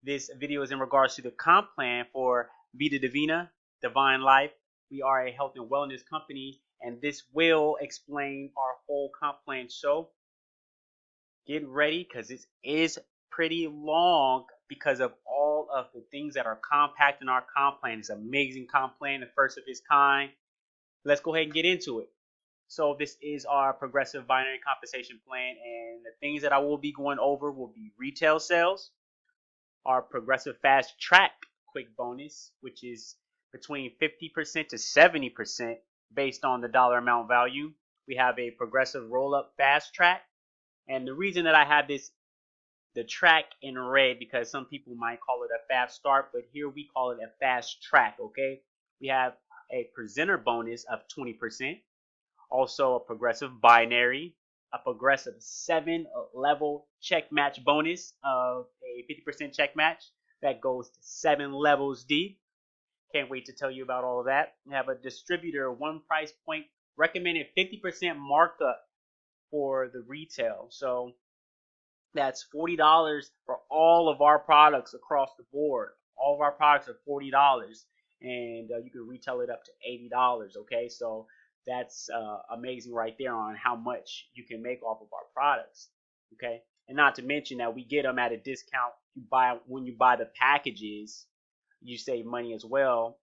This video is in regards to the comp plan for Vida Divina, Divine Life. We are a health and wellness company, and this will explain our whole comp plan. So get ready because it is pretty long because of all of the things that are compact in our comp plan. It's an amazing comp plan, the first of its kind. Let's go ahead and get into it. So this is our progressive binary compensation plan, and the things that I will be going over will be retail sales, our progressive fast track quick bonus, which is between 50% to 70% based on the dollar amount value. We have a progressive roll up fast track, and the reason that I have the track in red because some people might call it a fast start, but here we call it a fast track. Okay, we have a presenter bonus of 20%, also a progressive binary, a progressive 7-level check match bonus of a 50% check match that goes to 7 levels deep. Can't wait to tell you about all of that. We have a distributor one price point recommended 50% markup for the retail. So that's $40 for all of our products across the board. All of our products are $40, and you can retail it up to $80. Okay, so that's amazing right there on how much you can make off of our products. Okay, and not to mention that we get them at a discount. When you buy the packages, you save money as well.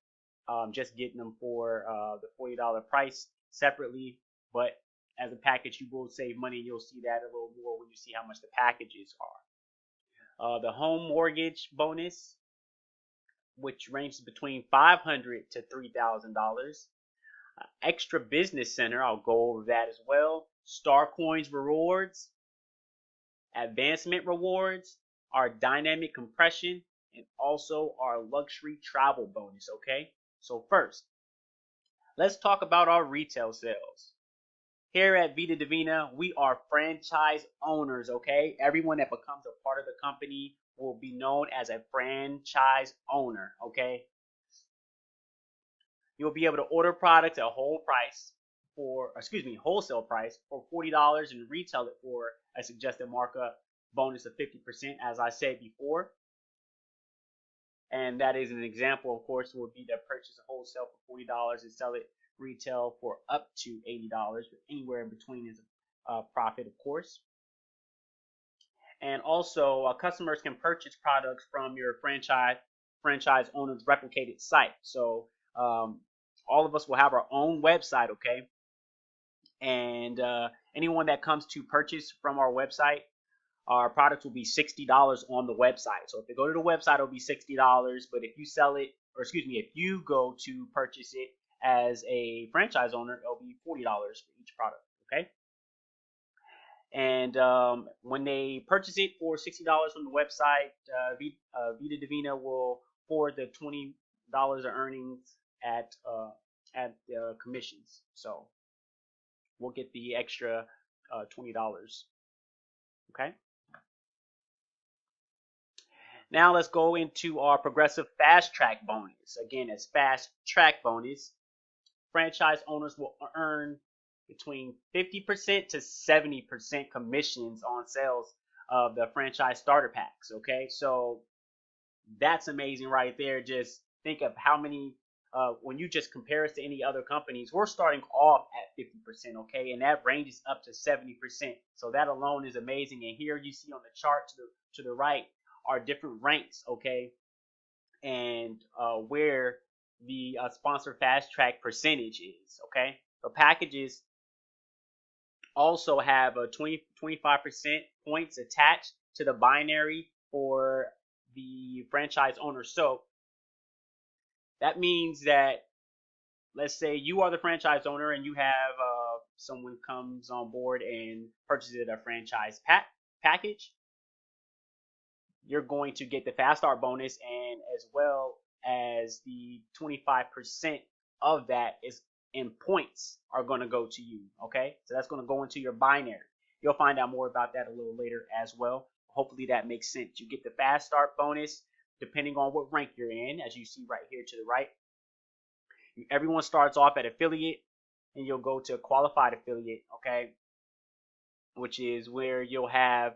Just getting them for the $40 price separately, but as a package, you will save money. You'll see that a little more when you see how much the packages are. The home mortgage bonus, which ranges between $500 to $3,000. Extra business center, I'll go over that as well. Star coins rewards, advancement rewards, our dynamic compression, and also our luxury travel bonus. Okay, so first, let's talk about our retail sales. Here at Vida Divina, we are franchise owners, okay? Everyone that becomes a part of the company will be known as a franchise owner, okay? You'll be able to order products at wholesale price for $40 and retail it for a suggested markup bonus of 50%, as I said before. And that is an example, of course, would be to purchase a wholesale for $40 and sell it retail for up to $80, but anywhere in between is a profit, of course. And also, customers can purchase products from your franchise owner's replicated site. So all of us will have our own website, okay? And anyone that comes to purchase from our website, our products will be $60 on the website. So if they go to the website, it'll be $60. But if you if you go to purchase it as a franchise owner, it'll be $40 for each product. Okay. And when they purchase it for $60 from the website, Vida Divina will forward the $20 of earnings at commissions. So we'll get the extra $20. Okay. Now let's go into our progressive fast track bonus. Again, as fast track bonus, franchise owners will earn between 50% to 70% commissions on sales of the franchise starter packs. Okay, so that's amazing right there. Just think of how many, when you just compare us to any other companies, we're starting off at 50%, okay, and that ranges up to 70%. So that alone is amazing. And here you see on the chart to the right are different ranks, okay, and where the sponsor fast track percentage is, okay. So packages also have a 25% points attached to the binary for the franchise owner. So that means that, let's say you are the franchise owner and you have someone comes on board and purchases a franchise package. You're going to get the fast start bonus, and as well as the 25% of that is in points are going to go to you. Okay, so that's going to go into your binary. You'll find out more about that a little later as well. Hopefully that makes sense. You get the fast start bonus depending on what rank you're in, as you see right here to the right. Everyone starts off at affiliate, and you'll go to qualified affiliate, okay, which is where you'll have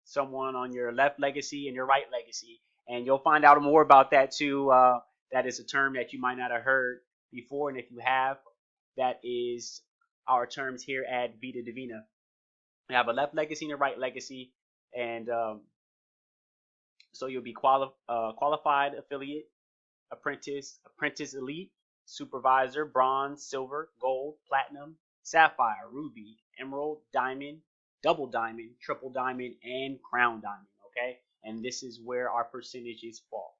someone on your left legacy and your right legacy. And you'll find out more about that too. That is a term that you might not have heard before. And if you have, that is our terms here at Vida Divina. We have a left legacy and a right legacy. And so you'll be qualified affiliate, apprentice, apprentice elite, supervisor, bronze, silver, gold, platinum, sapphire, ruby, emerald, diamond, double diamond, triple diamond, and crown diamond. Okay, and this is where our percentages fall.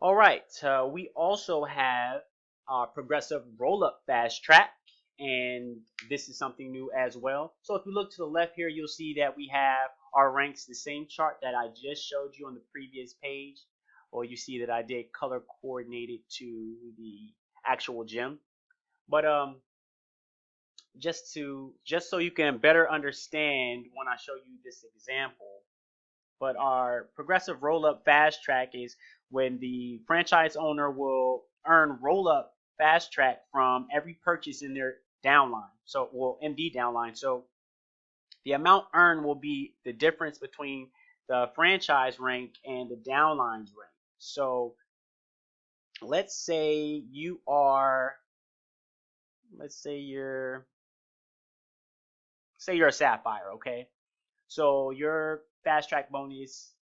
All right, we also have our progressive roll-up fast track, and this is something new as well. So if you look to the left here, you'll see that we have our ranks, the same chart that I just showed you on the previous page, or you see that I did color coordinated to the actual gem. But just so you can better understand when I show you this example. But our progressive roll-up fast track is when the franchise owner will earn roll-up fast track from every purchase in their downline. So, well, MD downline. So the amount earned will be the difference between the franchise rank and the downline's rank. So let's say you are, you're a sapphire, okay? So your fast track bonus,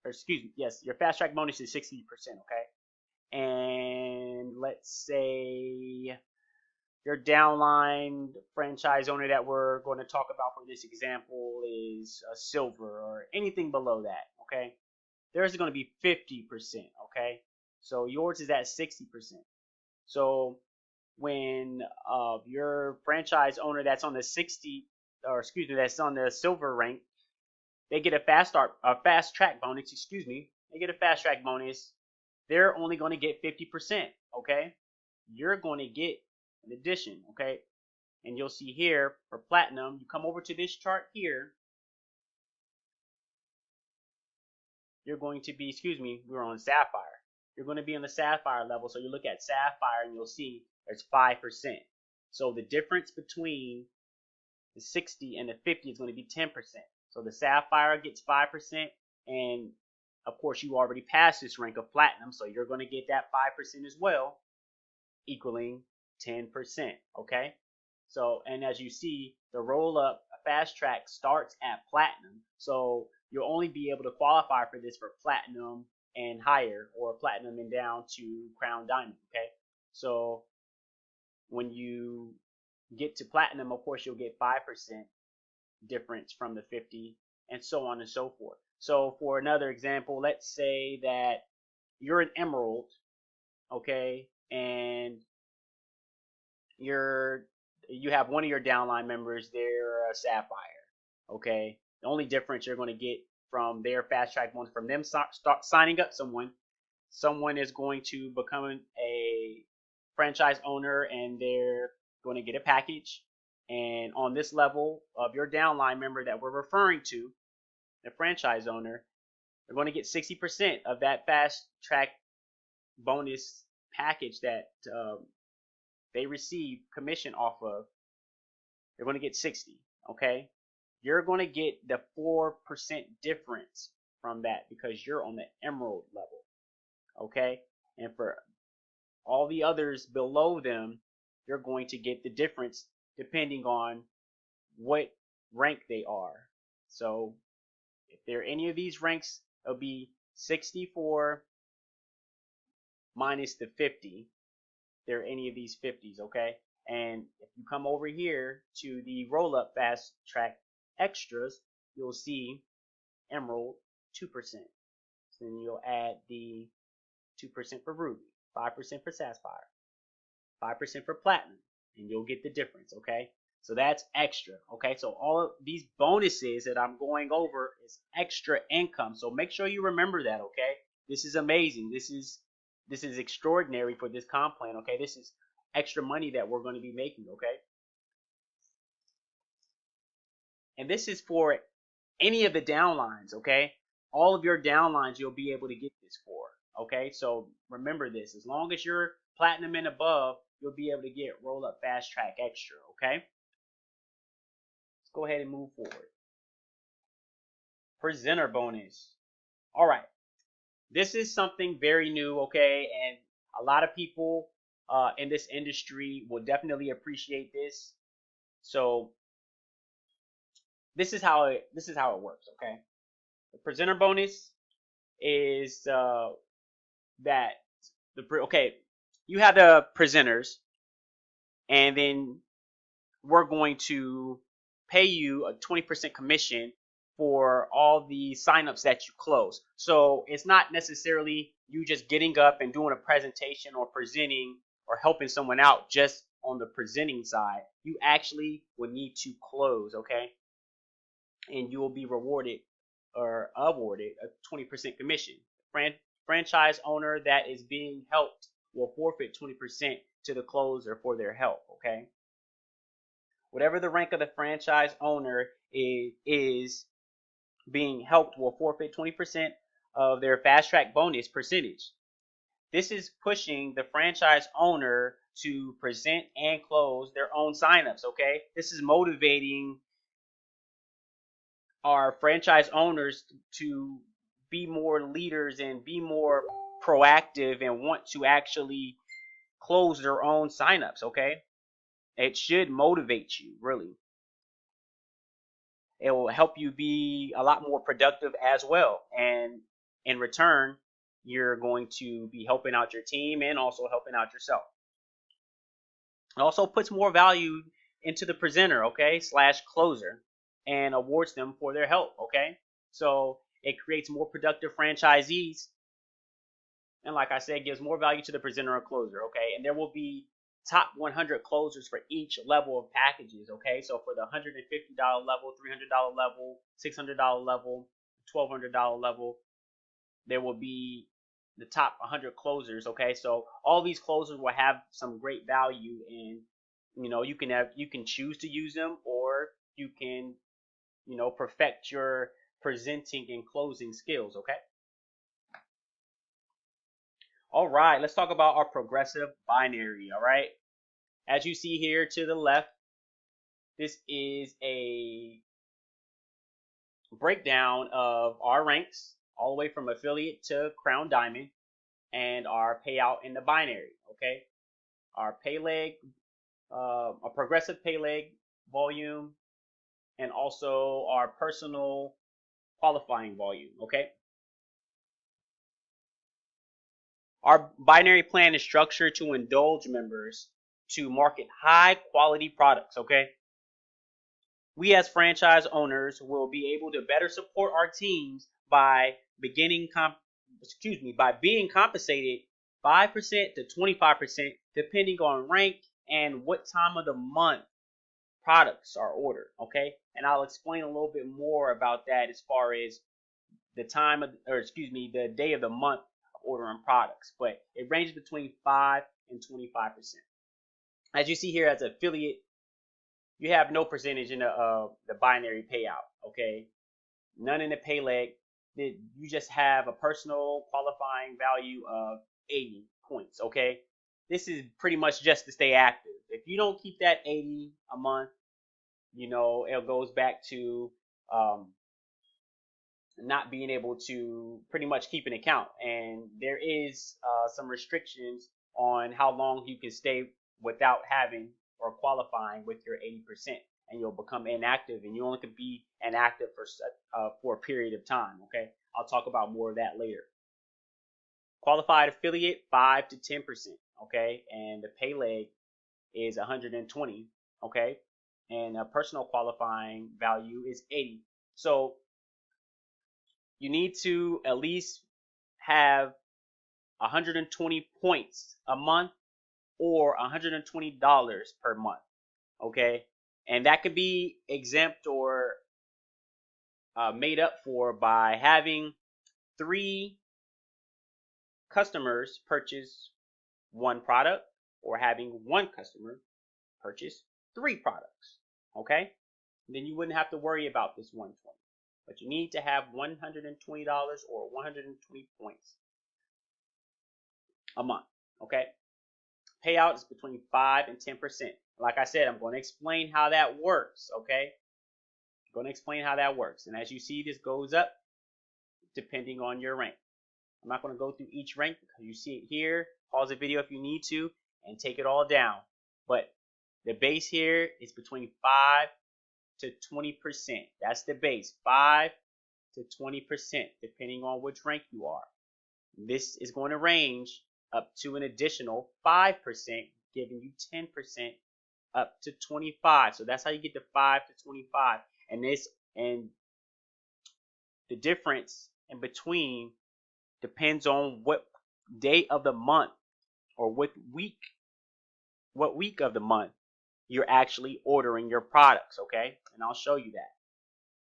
or excuse me, yes, your fast track bonus is 60%, okay? And let's say your downline franchise owner that we're going to talk about for this example is a silver or anything below that, okay? Theirs is going to be 50%, okay? So yours is at 60%. So when your franchise owner that's on the that's on the silver rank, they get a fast track bonus, they get a fast track bonus. They're only going to get 50%, okay? You're going to get an addition, okay? And you'll see here for platinum, you come over to this chart here, you're going to be, we're on sapphire. You're going to be on the sapphire level, so you look at sapphire and you'll see there's 5%. So the difference between the 60 and the 50 is going to be 10%. So the sapphire gets 5%, and of course you already passed this rank of platinum, so you're going to get that 5% as well, equaling 10%, okay? So, and as you see, the roll-up fast track starts at platinum, so you'll only be able to qualify for this for platinum and higher, or platinum and down to crown diamond, okay? So when you get to platinum, of course, you'll get 5% difference from the 50, and so on and so forth. So for another example, let's say that you're an emerald, okay, and you have one of your downline members, they're a sapphire, okay. The only difference you're going to get from their fast track bonus from them start signing up someone is going to become a franchise owner, and they're going to get a package. And on this level of your downline member that we're referring to, the franchise owner, they're going to get 60% of that fast track bonus package that they receive commission off of. They're going to get 60, okay? You're going to get the 4% difference from that because you're on the emerald level, okay? And for all the others below them, you're going to get the difference depending on what rank they are. So if they're any of these ranks, it'll be 64 minus the 50. They're any of these 50s, okay? And if you come over here to the roll-up fast track extras, you'll see emerald 2%. So then you'll add the 2% for ruby, 5% for sapphire, 5% for platinum, and you'll get the difference, okay? So that's extra, okay? So all of these bonuses that I'm going over is extra income. So make sure you remember that, okay? This is amazing. This is extraordinary for this comp plan, okay? This is extra money that we're going to be making, okay? And this is for any of the downlines, okay? All of your downlines you'll be able to get this for, okay? So remember this. As long as you're platinum and above, you'll be able to get roll up fast track extra. Okay, let's go ahead and move forward. Presenter bonus. All right, this is something very new. Okay, and a lot of people in this industry will definitely appreciate this. So this is how it works. Okay, the presenter bonus is that you have the presenters, and then we're going to pay you a 20% commission for all the signups that you close. So it's not necessarily you just getting up and doing a presentation or presenting or helping someone out just on the presenting side. You actually will need to close, okay? And you will be rewarded or awarded a 20% commission. Franchise owner that is being helped will forfeit 20% to the closer for their help, okay? Whatever the rank of the franchise owner is being helped will forfeit 20% of their fast track bonus percentage. This is pushing the franchise owner to present and close their own signups, okay? This is motivating our franchise owners to be more leaders and be more proactive and want to actually close their own signups, okay? It should motivate you, really. It will help you be a lot more productive as well. And in return, you're going to be helping out your team and also helping out yourself. It also puts more value into the presenter, okay, / closer, and awards them for their help, okay? So it creates more productive franchisees. And like I said, gives more value to the presenter or closer, okay? And there will be top 100 closers for each level of packages, okay? So for the $150 level, $300 level, $600 level, $1,200 level, there will be the top 100 closers, okay? So all these closers will have some great value, and you can choose to use them, or you can perfect your presenting and closing skills, okay? All right, let's talk about our progressive binary, all right? As you see here to the left, this is a breakdown of our ranks all the way from affiliate to crown diamond and our payout in the binary, okay? Our pay leg, a progressive pay leg volume, and also our personal qualifying volume, okay? Our binary plan is structured to indulge members to market high quality products, okay? We as franchise owners will be able to better support our teams by being compensated 5% to 25% depending on rank and what time of the month products are ordered, okay? And I'll explain a little bit more about that as far as the day of the month of ordering products, but it ranges between 5 and 25%. As you see here, as an affiliate, you have no percentage in the binary payout, okay? None in the pay leg. You just have a personal qualifying value of 80 points, okay? This is pretty much just to stay active. If you don't keep that 80 a month, it goes back to not being able to pretty much keep an account. And there is some restrictions on how long you can stay without having or qualifying with your 80%, and you'll become inactive, and you only can be inactive for a period of time, okay? I'll talk about more of that later. Qualified affiliate, 5 to 10%, okay? And the pay leg is 120, okay? And a personal qualifying value is 80. So you need to at least have 120 points a month or $120 per month, okay? And that could be exempt or made up for by having 3 customers purchase 1 product, or having 1 customer purchase 3 products, okay? And then you wouldn't have to worry about this 120, but you need to have $120 or 120 points a month, okay? payout is between 5 and 10%. Like I said, I'm going to explain how that works, okay? I'm going to explain how that works. And as you see, this goes up depending on your rank. I'm not going to go through each rank because you see it here. Pause the video if you need to and take it all down. But the base here is between 5 to 20%. That's the base, 5 to 20%, depending on which rank you are. This is going to range up to an additional 5%, giving you 10% up to 25. So that's how you get the 5 to 25. And the difference in between depends on what day of the month or what week of the month you're actually ordering your products, okay? And I'll show you that.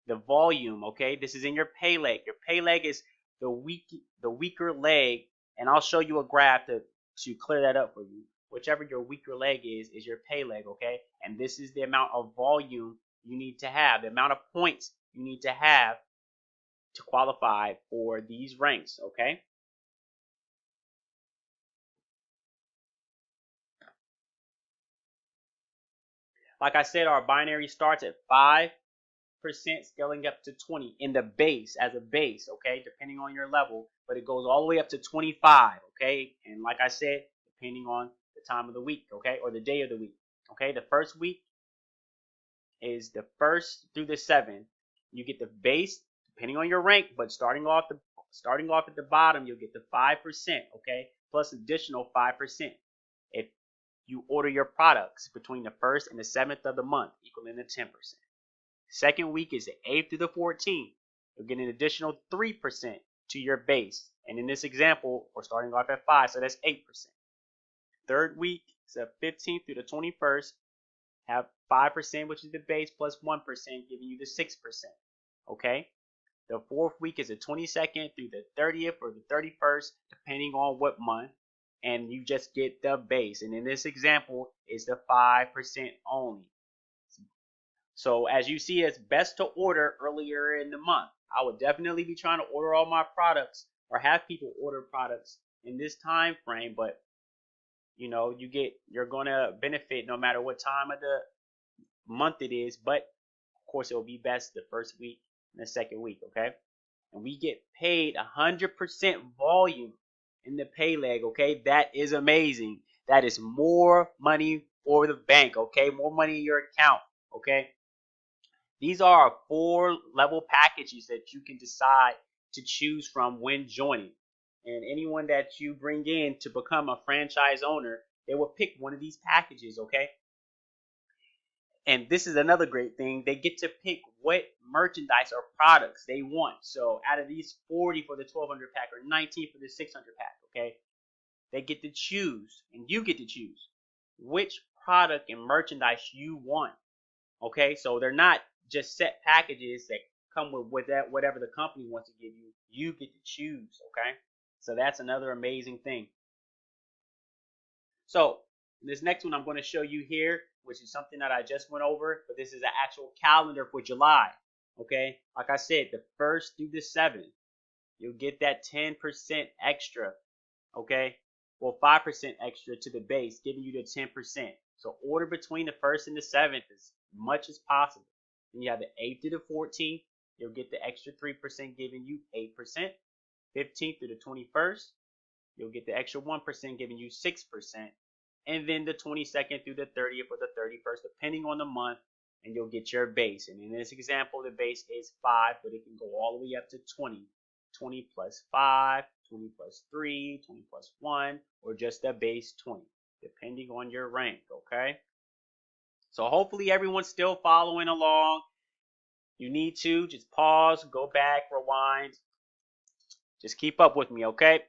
The volume, okay? This is in your pay leg. Your pay leg is the weaker leg, and I'll show you a graph to clear that up for you. Whichever your weaker leg is your pay leg, okay? And this is the amount of volume you need to have, the amount of points you need to have to qualify for these ranks, okay? Like I said, our binary starts at 5%, scaling up to 20 in the base, as a base, okay, depending on your level, but it goes all the way up to 25, okay? And like I said, depending on the time of the week, okay, or the day of the week, okay? The first week is the 1st through the 7th. You get the base, depending on your rank, but starting off at the bottom, you'll get the 5%, okay, plus additional 5% if you order your products between the 1st and the 7th of the month, equaling the 10%. Second week is the 8th through the 14th. You'll get an additional 3% to your base. And in this example, we're starting off at 5, so that's 8%. Third week is the 15th through the 21st. Have 5%, which is the base, plus 1%, giving you the 6%. Okay? The fourth week is the 22nd through the 30th or the 31st, depending on what month. And you just get the base. And in this example, it's the 5% only. So as you see, it's best to order earlier in the month. I would definitely be trying to order all my products or have people order products in this time frame, but you know, you're gonna benefit no matter what time of the month it is, but of course it will be best the first week and the second week, okay? And we get paid 100% volume in the pay leg, okay? That is amazing. That is more money for the bank, okay? More money in your account, okay? These are 4-level packages that you can decide to choose from when joining. And anyone that you bring in to become a franchise owner, they will pick one of these packages, okay? And this is another great thing. They get to pick what merchandise or products they want. So out of these 40 for the 1200 pack or 19 for the 600 pack, okay? They get to choose, and you get to choose which product and merchandise you want, okay? So they're not just set packages that come with that whatever the company wants to give you. You get to choose, okay? So that's another amazing thing. So this next one I'm going to show you here, which is something that I just went over, but this is an actual calendar for July, okay? Like I said, the 1st through the 7th, you'll get that 10% extra, okay? Well, 5% extra to the base, giving you the 10%. So order between the 1st and the 7th as much as possible. Then you have the 8th to the 14th. You'll get the extra 3%, giving you 8%. 15th through the 21st. You'll get the extra 1%, giving you 6%. And then the 22nd through the 30th or the 31st, depending on the month, and you'll get your base. And in this example, the base is 5, but it can go all the way up to 20. 20 plus 5, 20 plus 3, 20 plus 1, or just the base 20, depending on your rank, okay? So hopefully everyone's still following along. You need to just pause, go back, rewind. Just keep up with me, okay?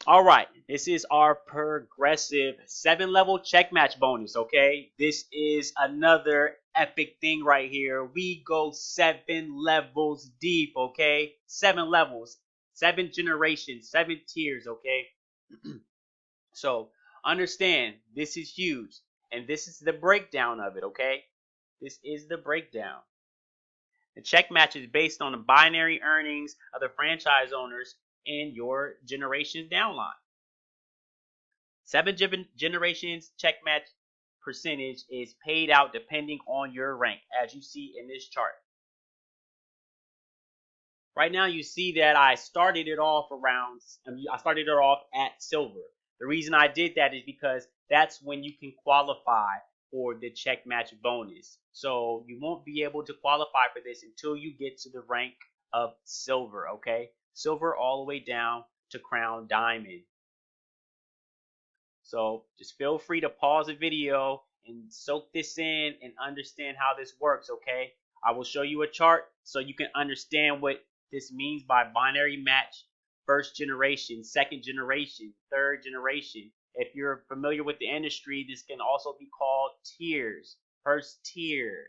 All right, this is our progressive 7-level check match bonus, okay? This is another epic thing right here. We go 7 levels deep, okay? 7 levels, 7 generations, 7 tiers, okay? So understand, this is huge, and this is the breakdown of it, okay? This is the breakdown. The check match is based on the binary earnings of the franchise owners in your generation's downline. generations check match percentage is paid out depending on your rank, as you see in this chart. Right now, you see that I started it off at silver. The reason I did that is because that's when you can qualify for the check match bonus. So you won't be able to qualify for this until you get to the rank of silver, okay? Silver all the way down to crown diamond. So just feel free to pause the video and soak this in and understand how this works, okay? I will show you a chart so you can understand what this means by binary match, first generation, second generation, third generation. If you're familiar with the industry, this can also be called tiers. First tier,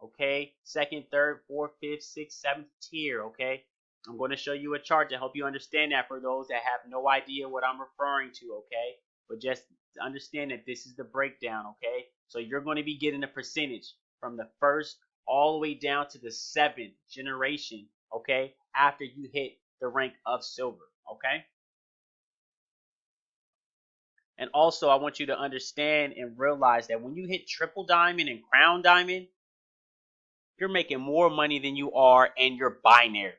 okay? Second, third, fourth, fifth, sixth, seventh tier, okay? I'm going to show you a chart to help you understand that for those that have no idea what I'm referring to, okay? But just understand that this is the breakdown, okay? So you're going to be getting a percentage from the first all the way down to the seventh generation, okay? After you hit the rank of silver, okay? And also, I want you to understand and realize that when you hit triple diamond and crown diamond, you're making more money than you are in your binary.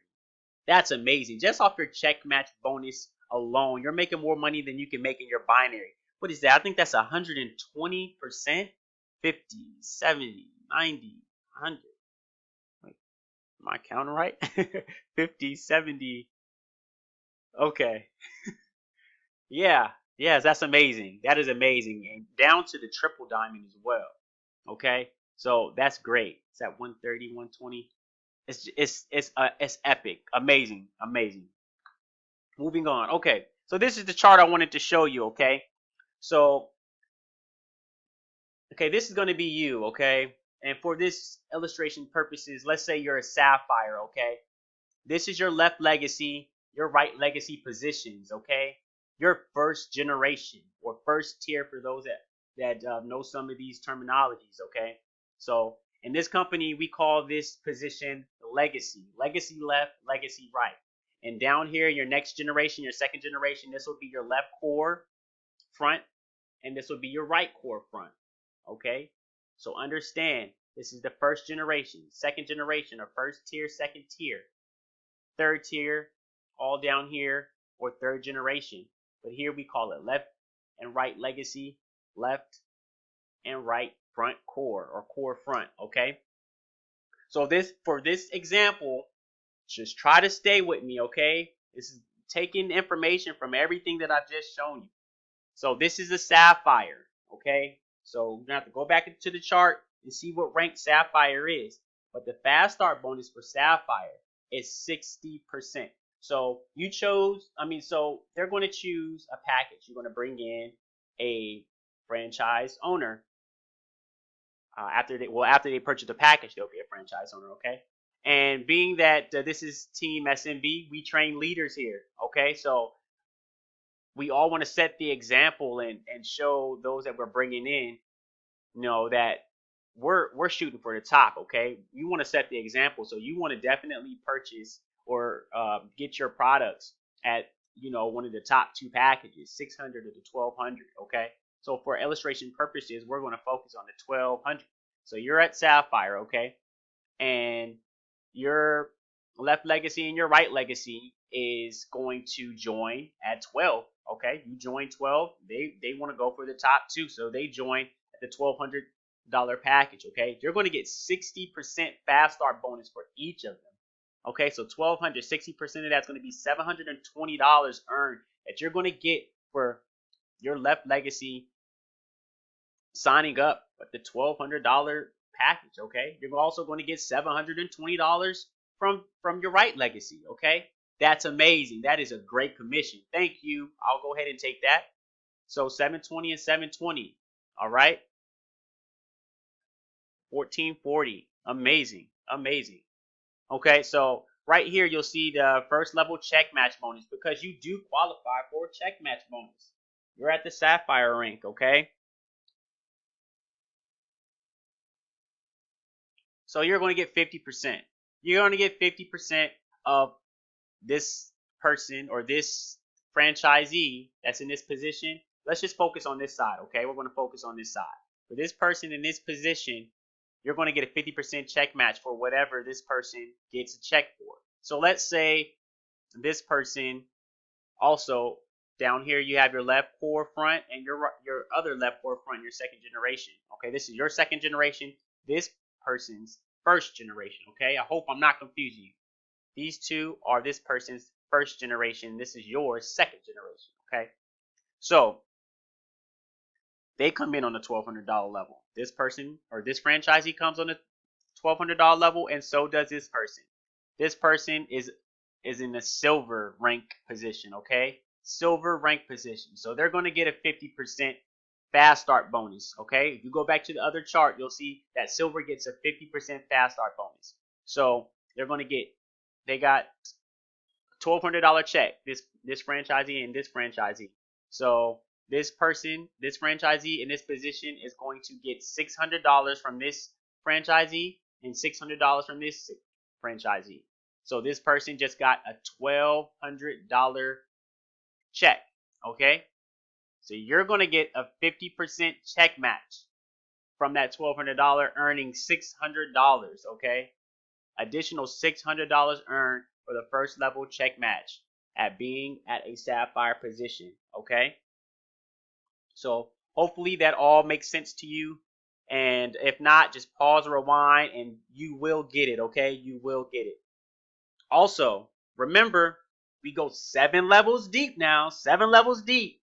That's amazing. Just off your check match bonus alone, you're making more money than you can make in your binary. What is that? I think that's 120%. 50, 70, 90, 100. Wait, am I counting right? 50, 70. Okay. Yeah. Yes, that's amazing. That is amazing. And down to the triple diamond as well. Okay. So that's great. It's at 130, 120. It's epic. Amazing. Amazing. Moving on. Okay. So this is the chart I wanted to show you, okay? So okay, this is going to be you, okay? And for this illustration purposes, let's say you're a sapphire, okay? This is your left legacy, your right legacy positions, okay? Your first generation or first tier for those that know some of these terminologies, okay? So in this company, we call this position legacy. Legacy left, legacy right. And down here, your next generation, your second generation, this will be your left core front, and this will be your right core front. Okay, so understand this is the first generation, second generation, or first tier, second tier, third tier, all down here, or third generation. But here we call it left and right legacy, left and right front core or core front. Okay, so for this example, just try to stay with me. Okay, this is taking information from everything that I've just shown you. So this is a sapphire. Okay. So we're going to have to go back into the chart and see what rank sapphire is. But the fast start bonus for sapphire is 60%. So so they're going to choose a package. You're going to bring in a franchise owner. After they purchase the package, they'll be a franchise owner, okay? And being that this is Team SMB, we train leaders here, okay? So we all want to set the example and show those that we're bringing in, that we're shooting for the top, okay? You want to set the example, so you want to definitely purchase or get your products at, one of the top two packages, 600 or the 1200, okay? So for illustration purposes, we're going to focus on the 1200. So you're at sapphire, okay? And your left legacy and your right legacy is going to join at 12. Okay, you join 12. They want to go for the top two, so they join at the $1,200 package. Okay, you're going to get 60% fast start bonus for each of them. Okay, so 1,200, 60% of that's going to be $720 earned that you're going to get for your left legacy signing up with the $1,200 package. Okay, you're also going to get $720 from your right legacy. Okay. That's amazing. That is a great commission. Thank you. I'll go ahead and take that. So 720 and 720. All right. 1440. Amazing. Amazing. Okay. So right here, you'll see the first level check match bonus because you do qualify for a check match bonus. You're at the sapphire rank. Okay. So you're going to get 50%. You're going to get 50% of this person or this franchisee that's in this position let's just focus on this side, okay? We're going to focus on this side. For this person in this position, you're going to get a 50% check match for whatever this person gets a check for. So let's say this person also, down here you have your left core front and your other left core front, your second generation. Okay, this is your second generation, this person's first generation. Okay, I hope I'm not confusing you. These two are this person's first generation. This is your second generation. Okay, so they come in on the $1,200 level. This person or this franchisee comes on the $1,200 level, and so does this person. This person is in the silver rank position, okay? Silver rank position. So they're going to get a 50% fast start bonus, okay? If you go back to the other chart, you'll see that silver gets a 50% fast start bonus. So they're going to get, they got $1,200 check, this franchisee and this franchisee. So this person, this franchisee in this position is going to get $600 from this franchisee and $600 from this franchisee. So this person just got a $1,200 check, okay? So you're going to get a 50% check match from that $1,200, earning $600, okay? Additional $600 earned for the first level check match at being at a sapphire position, okay? So hopefully that all makes sense to you. And if not, just pause, rewind, and you will get it, okay? You will get it. Also, remember, we go 7 levels deep now. 7 levels deep.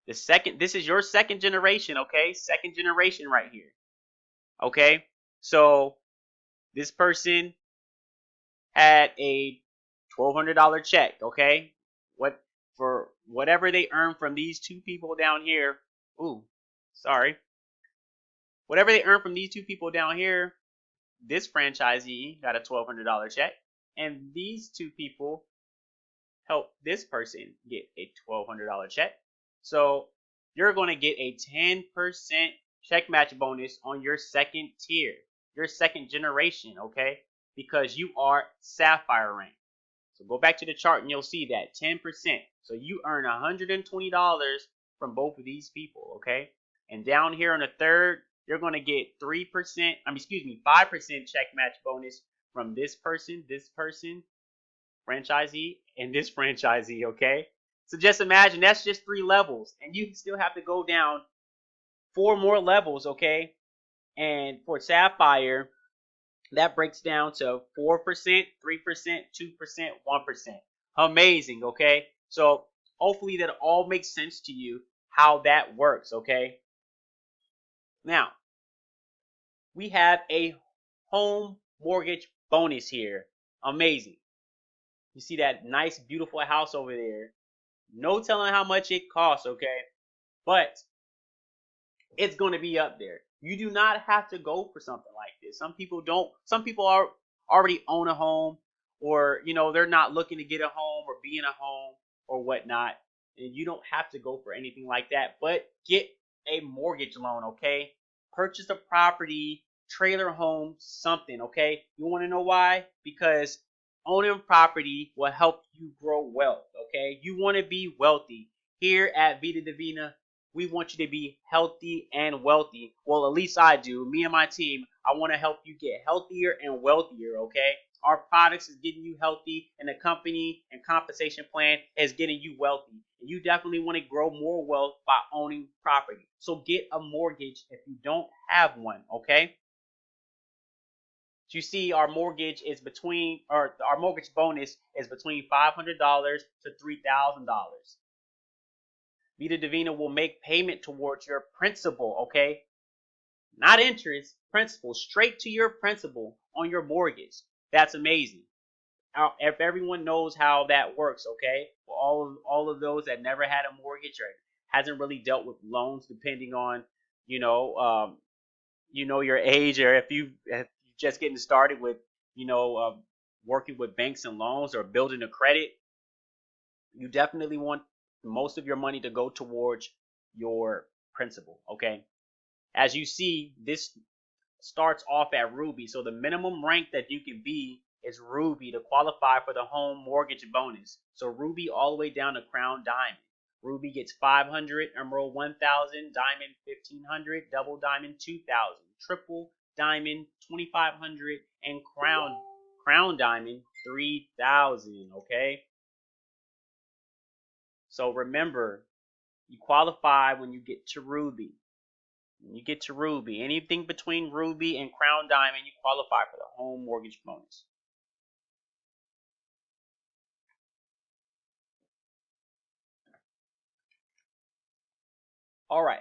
This is your second generation, okay? Second generation right here. Okay? So this person had a $1,200 check, okay? For whatever they earn from these two people down here. Whatever they earn from these two people down here, this franchisee got a $1,200 check, and these two people helped this person get a $1,200 check. So you're going to get a 10% check match bonus on your second tier, your second generation, okay? Because you are sapphire rank. So go back to the chart and you'll see that 10%. So you earn $120 from both of these people, okay? And down here on the third, you're going to get 5% check match bonus from this person, franchisee, and this franchisee, okay? So just imagine that's just 3 levels, and you still have to go down 4 more levels, okay? And for sapphire, that breaks down to 4%, 3%, 2%, 1%. Amazing, okay? So hopefully that all makes sense to you how that works, okay? Now, we have a home mortgage bonus here. Amazing. You see that nice, beautiful house over there. No telling how much it costs, okay? But it's going to be up there. You do not have to go for something like this. Some people don't. Some people already own a home, or they're not looking to get a home or be in a home or whatnot. And you don't have to go for anything like that. But get a mortgage loan, okay? Purchase a property, trailer home, something, okay? You want to know why? Because owning property will help you grow wealth, okay? You want to be wealthy. Here at Vida Divina, we want you to be healthy and wealthy. Well, at least I do. Me and my team, I want to help you get healthier and wealthier, okay? Our products is getting you healthy, and the company and compensation plan is getting you wealthy. And you definitely want to grow more wealth by owning property. So get a mortgage if you don't have one, okay? You see, our mortgage bonus is between $500 to $3,000. Vida Divina will make payment towards your principal, okay? Not interest, principal, straight to your principal on your mortgage. That's amazing. If everyone knows how that works, okay? For all of those that never had a mortgage or hasn't really dealt with loans, depending on your age, or if you're just getting started with working with banks and loans or building a credit, you definitely want most of your money to go towards your principal, okay? As you see, this starts off at Ruby, so the minimum rank that you can be is Ruby to qualify for the home mortgage bonus. So Ruby all the way down to Crown Diamond. Ruby gets 500, Emerald 1,000, Diamond 1,500, Double Diamond 2,000, Triple Diamond 2,500, and Crown Diamond 3,000. Okay. So remember, you qualify when you get to Ruby. When you get to Ruby, anything between Ruby and Crown Diamond, you qualify for the home mortgage bonus. All right.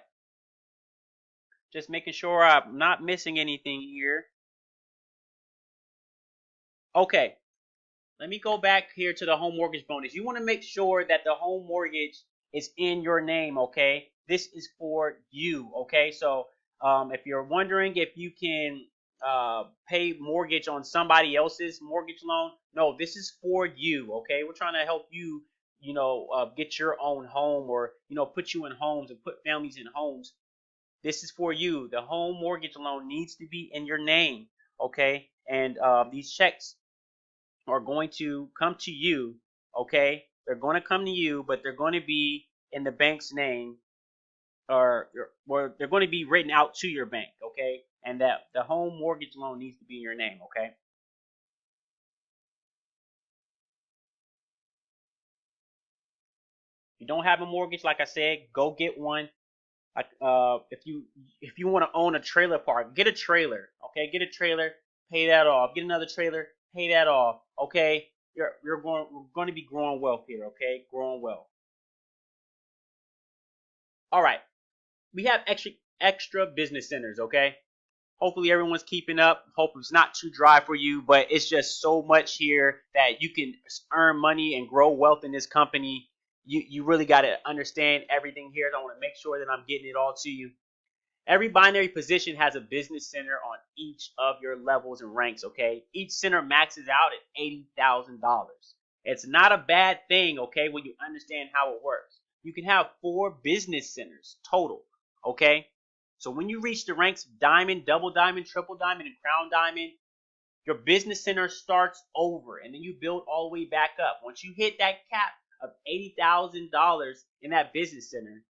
Just making sure I'm not missing anything here. Okay. Let me go back here to the home mortgage bonus. You want to make sure that the home mortgage is in your name, okay? This is for you, okay? So if you're wondering if you can pay mortgage on somebody else's mortgage loan, no, this is for you, okay? We're trying to help you, get your own home, or, put you in homes and put families in homes. This is for you. The home mortgage loan needs to be in your name, okay? And these checks are going to come to you, okay? They're going to come to you, but they're going to be in the bank's name, or they're going to be written out to your bank, okay? And that the home mortgage loan needs to be in your name, okay? If you don't have a mortgage, like I said, go get one. Like if you want to own a trailer park, get a trailer, okay? Get a trailer, pay that off. Get another trailer, pay that off, okay? We're going to be growing wealth here, okay? Growing wealth. All right. We have extra business centers, okay? Hopefully everyone's keeping up. Hope it's not too dry for you, but it's just so much here that you can earn money and grow wealth in this company. You really got to understand everything here. I want to make sure that I'm getting it all to you. Every binary position has a business center on each of your levels and ranks, okay? Each center maxes out at $80,000. It's not a bad thing, okay, when you understand how it works. You can have 4 business centers total, okay? So when you reach the ranks of Diamond, Double Diamond, Triple Diamond, and Crown Diamond, your business center starts over, and then you build all the way back up. Once you hit that cap of $80,000 in that business center,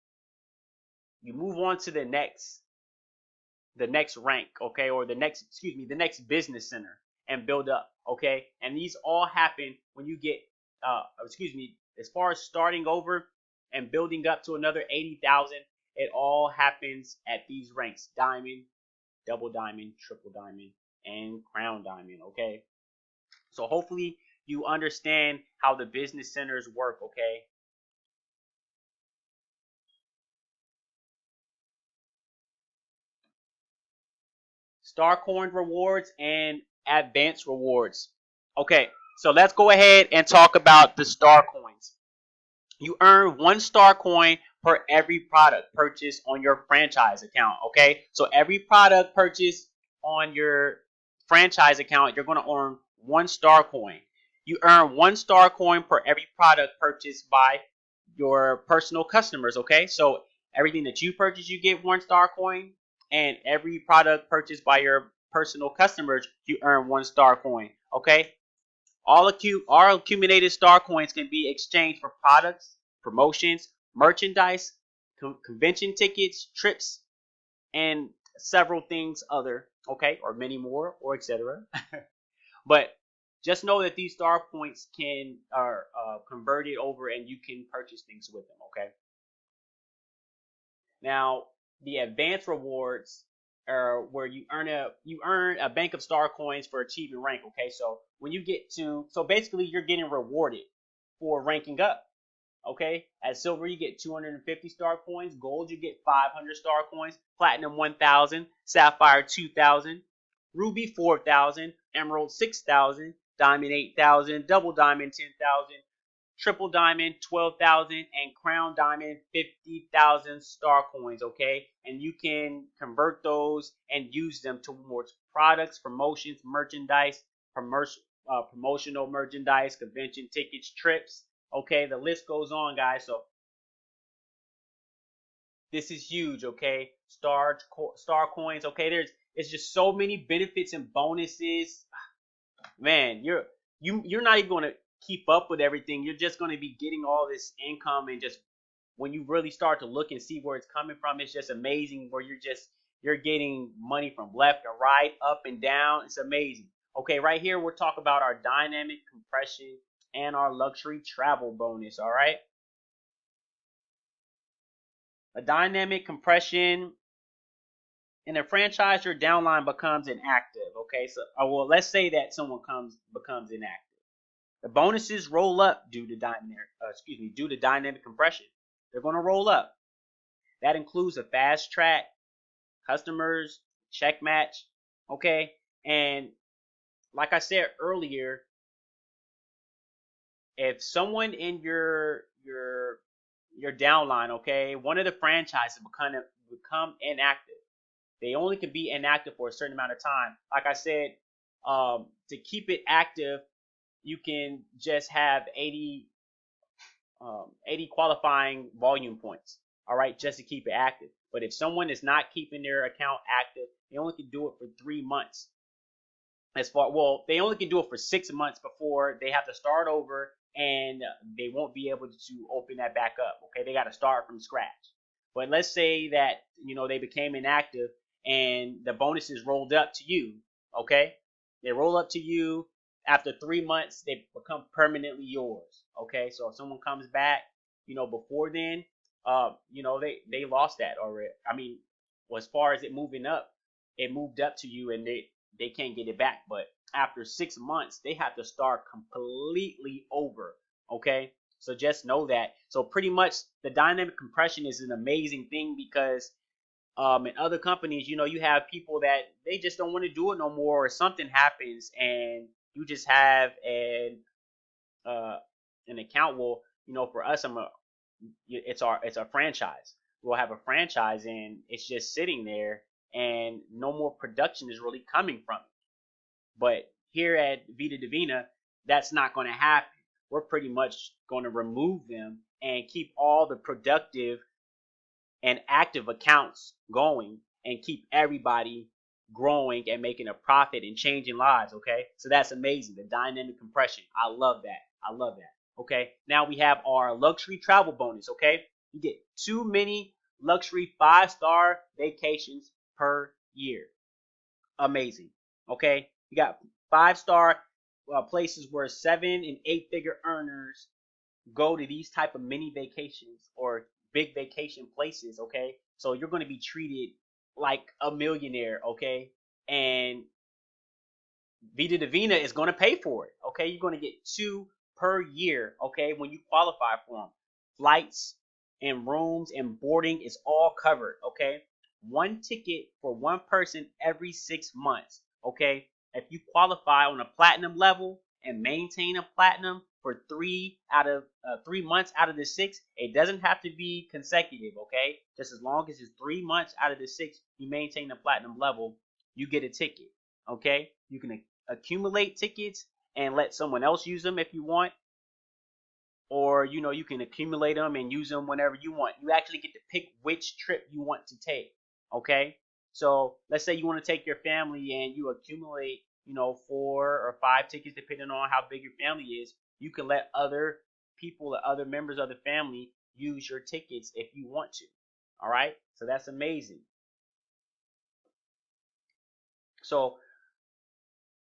you move on to the next rank, okay, or the next business center, and build up, okay? And these all happen when you get, as far as starting over and building up to another 80,000, it all happens at these ranks: Diamond, Double Diamond, Triple Diamond, and Crown Diamond, okay? So hopefully you understand how the business centers work, okay? Star coin rewards and advanced rewards. Okay, so let's go ahead and talk about the star coins. You earn 1 star coin per every product purchased on your franchise account, okay? So every product purchased on your franchise account, you're going to earn 1 star coin. You earn 1 star coin per every product purchased by your personal customers, okay? So everything that you purchase, you get 1 star coin, and every product purchased by your personal customers, you earn 1 star coin, okay? All accumulated star coins can be exchanged for products, promotions, merchandise, convention tickets, trips, and several things other, okay, or many more, or etc. But just know that these star points are converted over, and you can purchase things with them, okay? Now, the advanced rewards are where you earn a bank of star coins for achieving rank, okay? So when you get to, so basically you're getting rewarded for ranking up, okay? At silver, you get 250 star coins. Gold, you get 500 star coins. Platinum, 1,000. Sapphire, 2,000. Ruby, 4,000. Emerald, 6,000. Diamond, 8,000. Double Diamond, 10,000. Triple Diamond, 12,000, and Crown Diamond, 50,000 star coins, okay? And you can convert those and use them towards products, promotions, merchandise, promotional merchandise, convention tickets, trips, okay? The list goes on, guys. So this is huge, okay? Star coins, okay? It's just so many benefits and bonuses. Man, you're not even going to keep up with everything. You're just going to be getting all this income and just when you really start to look and see where it's coming from, it's just amazing where you're getting money from left and right, up and down. It's amazing. Okay, right here we're talking about our dynamic compression and our luxury travel bonus. All right. A dynamic compression in a franchise, your downline becomes inactive. Okay, so well, let's say that someone becomes inactive. The bonuses roll up due to dynamic compression. They're going to roll up. That includes a fast track, customers, check match. Okay, and like I said earlier, if someone in your downline, okay, one of the franchises become inactive, they only can be inactive for a certain amount of time. Like I said, to keep it active, you can just have 80 qualifying volume points, all right, just to keep it active. But if someone is not keeping their account active, they only can do it for 3 months. They only can do it for 6 months before they have to start over, and they won't be able to open that back up. Okay, they got to start from scratch. But let's say that they became inactive and the bonuses rolled up to you. Okay, they roll up to you after 3 months. They become permanently yours. Okay, so if someone comes back, before then, they lost that already. I mean, as far as it moving up, it moved up to you, and they can't get it back. But after 6 months, they have to start completely over. Okay, so just know that. So pretty much the dynamic compression is an amazing thing because in other companies, you have people that they just don't want to do it no more, or something happens and you just have an account. Well, for us, it's our franchise. We'll have a franchise and it's just sitting there and no more production is really coming from it. But here at Vida Divina, that's not going to happen. We're pretty much going to remove them and keep all the productive and active accounts going and keep everybody growing and making a profit and changing lives. Okay, so that's amazing. The dynamic compression, I love that. Okay, now we have our luxury travel bonus. Okay, you get 2 mini luxury 5-star vacations per year. Amazing. Okay, you got 5-star places where 7 and 8 figure earners go to these type of mini vacations or big vacation places. Okay, so you're going to be treated like a millionaire. Okay, and Vida Divina is going to pay for it. Okay, you're going to get 2 per year. Okay, when you qualify for them, flights and rooms and boarding is all covered. Okay, 1 ticket for 1 person every 6 months. Okay, if you qualify on a platinum level and maintain a platinum for 3 months out of the 6, it doesn't have to be consecutive. Okay, just as long as it's 3 months out of the 6, you maintain the platinum level, you get a ticket. Okay, you can accumulate tickets and let someone else use them if you want, or you can accumulate them and use them whenever you want. You actually get to pick which trip you want to take. Okay, so let's say you want to take your family and you accumulate 4 or 5 tickets depending on how big your family is. You can let other people, other members of the family, use your tickets if you want to. All right, so that's amazing. So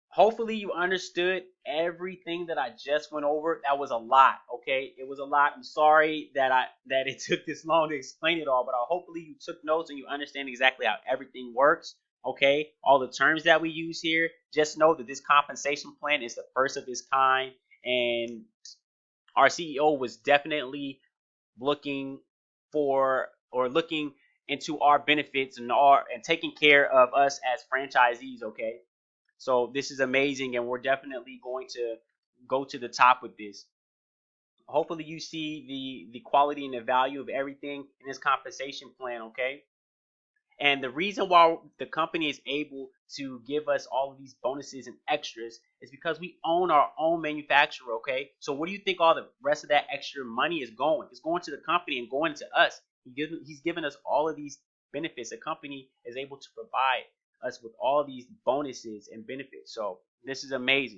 hopefully you understood everything that I just went over. That was a lot. Okay, it was a lot. I'm sorry that it took this long to explain it all, but hopefully you took notes and you understand exactly how everything works. Okay, all the terms that we use here. Just know that this compensation plan is the first of its kind, and our CEO was definitely looking into our benefits and taking care of us as franchisees. Okay, so this is amazing, and we're definitely going to go to the top with this. Hopefully you see the quality and the value of everything in this compensation plan. Okay, and the reason why the company is able to give us all of these bonuses and extras is because we own our own manufacturer. Okay, so where do you think all the rest of that extra money is going? It's going to the company and going to us. He's given us all of these benefits. The company is able to provide us with all these bonuses and benefits. So this is amazing.